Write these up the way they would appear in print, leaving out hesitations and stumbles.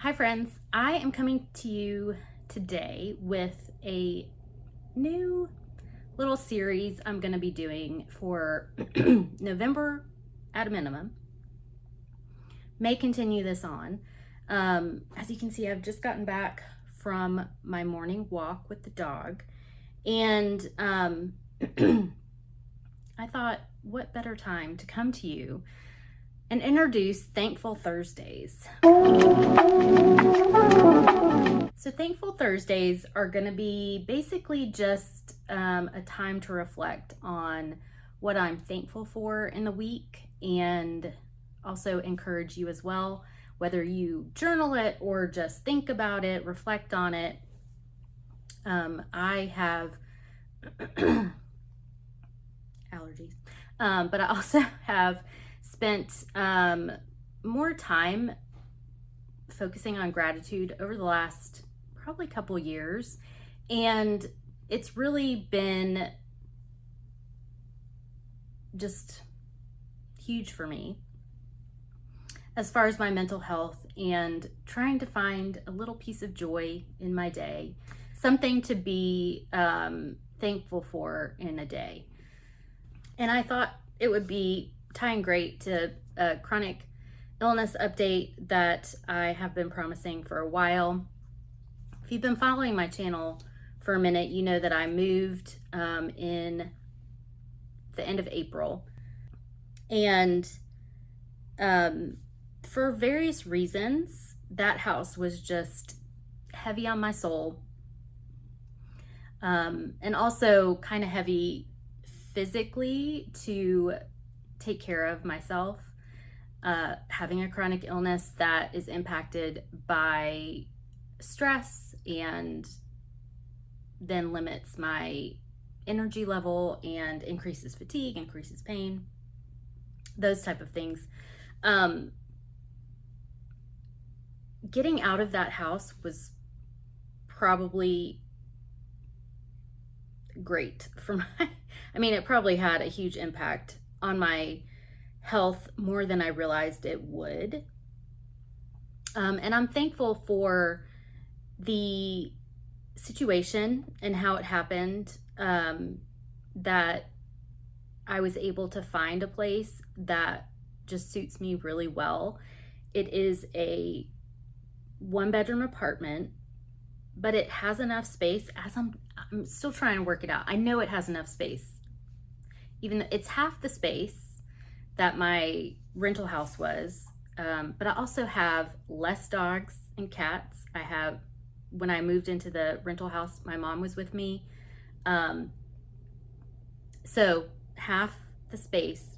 Hi friends, I am coming to you today with a new little series I'm going to be doing for November at a minimum. May continue this on. As you can see, I've just gotten back from my morning walk with the dog, and I thought, what better time to come to you and introduce Thankful Thursdays. So Thankful Thursdays are going to be basically just a time to reflect on what I'm thankful for in the week, and also encourage you as well, whether you journal it or just think about it, reflect on it. I have allergies, but I also have spent more time focusing on gratitude over the last probably couple years, and it's really been just huge for me as far as my mental health and trying to find a little piece of joy in my day, something to be thankful for in a day. And I thought it would be tying great to a chronic illness update that I have been promising for a while. If you've been following my channel for a minute, you know that I moved in the end of April, and for various reasons, that house was just heavy on my soul, and also kind of heavy physically to take care of myself. Having a chronic illness that is impacted by stress and then limits my energy level and increases fatigue, increases pain, those type of things. Getting out of that house was probably great for it probably had a huge impact on my health, more than I realized it would. And I'm thankful for the situation and how it happened, that I was able to find a place that just suits me really well. It is a 1-bedroom apartment, but it has enough space. As I'm still trying to work it out. I know it has enough space, even though it's half the space that my rental house was. But I also have less dogs and cats. When I moved into the rental house, my mom was with me. So half the space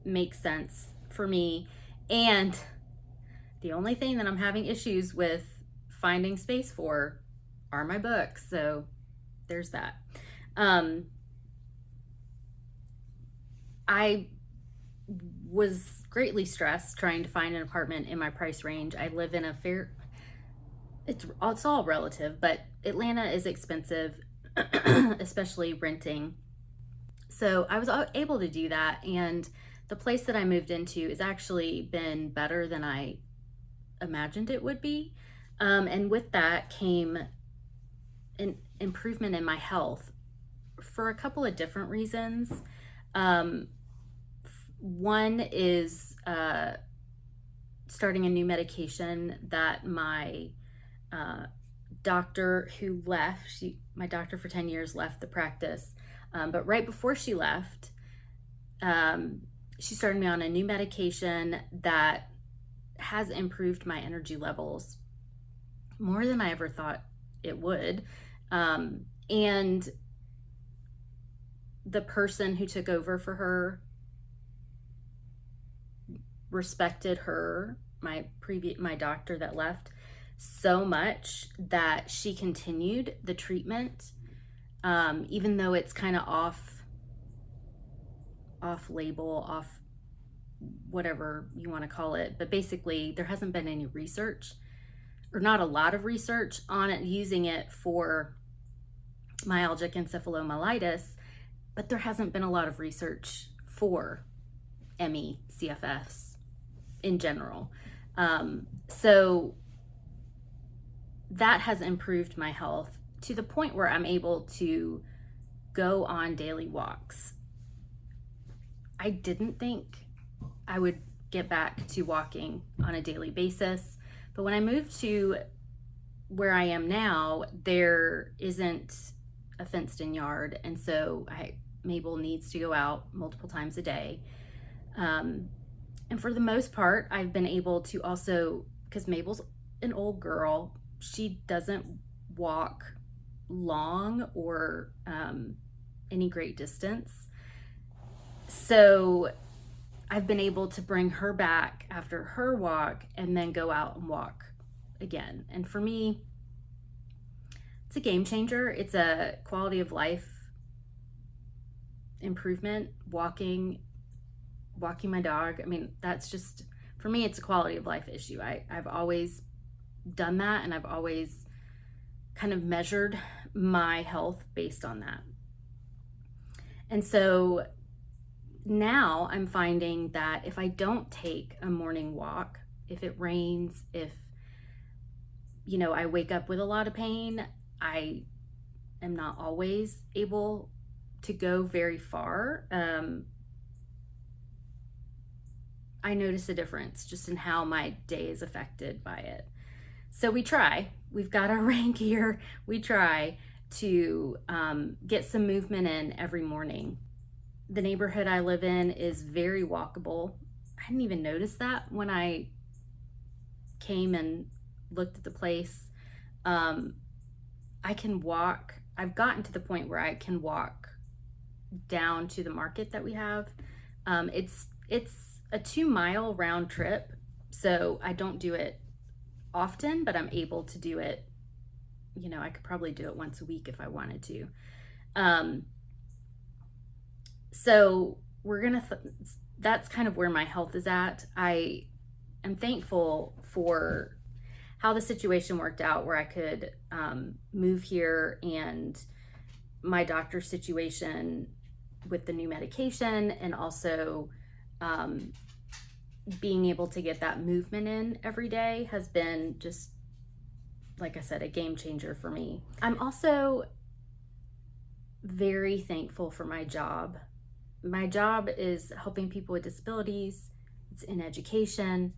makes sense for me. And the only thing that I'm having issues with finding space for are my books. So there's that. I was greatly stressed trying to find an apartment in my price range. I live in it's all relative, but Atlanta is expensive, especially renting. So I was able to do that, and the place that I moved into has actually been better than I imagined it would be. And with that came an improvement in my health for a couple of different reasons. One is starting a new medication that my doctor who left, my doctor for 10 years left the practice, but right before she left, she started me on a new medication that has improved my energy levels more than I ever thought it would. And the person who took over for her respected her, my doctor that left, so much that she continued the treatment, even though it's kind of off label, off whatever you want to call it. But basically there hasn't been any research, or not a lot of research on it, using it for myalgic encephalomyelitis, but there hasn't been a lot of research for ME, CFS in general. So that has improved my health to the point where I'm able to go on daily walks. I didn't think I would get back to walking on a daily basis, but when I moved to where I am now, there isn't a fenced-in yard, and so Mabel needs to go out multiple times a day. And for the most part, I've been able to also, because Mabel's an old girl, she doesn't walk long or any great distance. So I've been able to bring her back after her walk and then go out and walk again. And for me, it's a game changer. It's a quality of life improvement. Walking my dog. I mean, that's just, for me, it's a quality of life issue. I've always done that, and I've always kind of measured my health based on that. And so now I'm finding that if I don't take a morning walk, if it rains, if, you know, I wake up with a lot of pain, I am not always able to go very far. I notice a difference just in how my day is affected by it. So we've got our rank here. We try to get some movement in every morning. The neighborhood I live in is very walkable. I didn't even notice that when I came and looked at the place. I can walk. I've gotten to the point where I can walk down to the market that we have. It's a 2-mile round trip, so I don't do it often, but I'm able to do it. You know, I could probably do it once a week if I wanted to. So that's kind of where my health is at. I am thankful for how the situation worked out, where I could move here, and my doctor's situation with the new medication, and also being able to get that movement in every day has been just, like I said, a game changer for me. I'm also very thankful for my job. My job is helping people with disabilities. It's in education.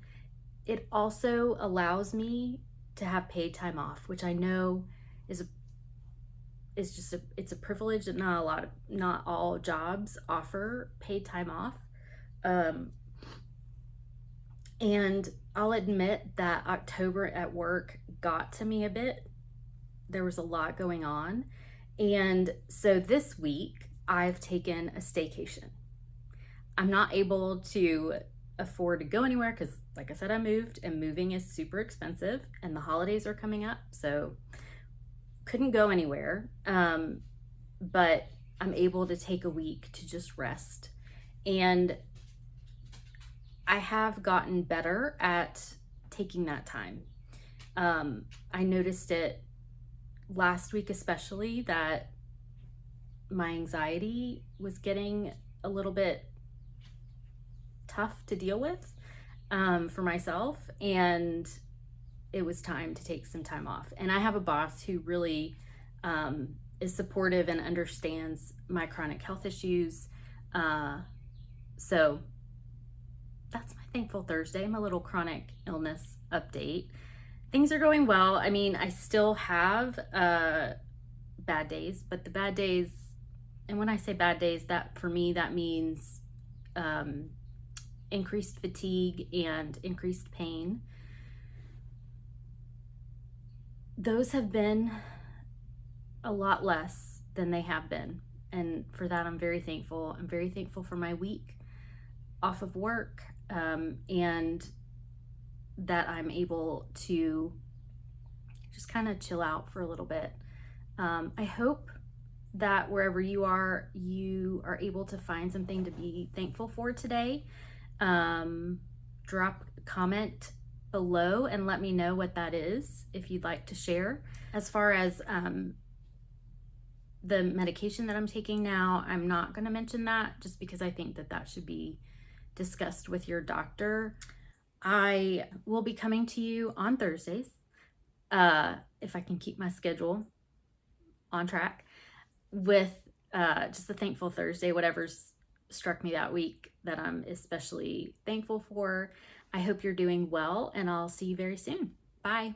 It also allows me to have paid time off, which I know is it's a privilege that not all jobs offer paid time off. And I'll admit that October at work got to me a bit. There was a lot going on. And so this week I've taken a staycation. I'm not able to afford to go anywhere because, like I said, I moved, and moving is super expensive, and the holidays are coming up, so couldn't go anywhere. But I'm able to take a week to just rest. And I have gotten better at taking that time. I noticed it last week, especially, that my anxiety was getting a little bit tough to deal with for myself, and it was time to take some time off. And I have a boss who really is supportive and understands my chronic health issues. So that's my Thankful Thursday, my little chronic illness update. Things are going well. I mean, I still have bad days, but the bad days, and when I say bad days, that for me, that means increased fatigue and increased pain. Those have been a lot less than they have been. And for that, I'm very thankful. I'm very thankful for my week off of work, and that I'm able to just kind of chill out for a little bit. I hope that wherever you are able to find something to be thankful for today. Drop a comment below and let me know what that is if you'd like to share. As far as the medication that I'm taking now, I'm not going to mention that just because I think that should be discussed with your doctor. I will be coming to you on Thursdays if I can keep my schedule on track with just a thankful Thursday, whatever's struck me that week that I'm especially thankful for. I hope you're doing well, and I'll see you very soon. Bye.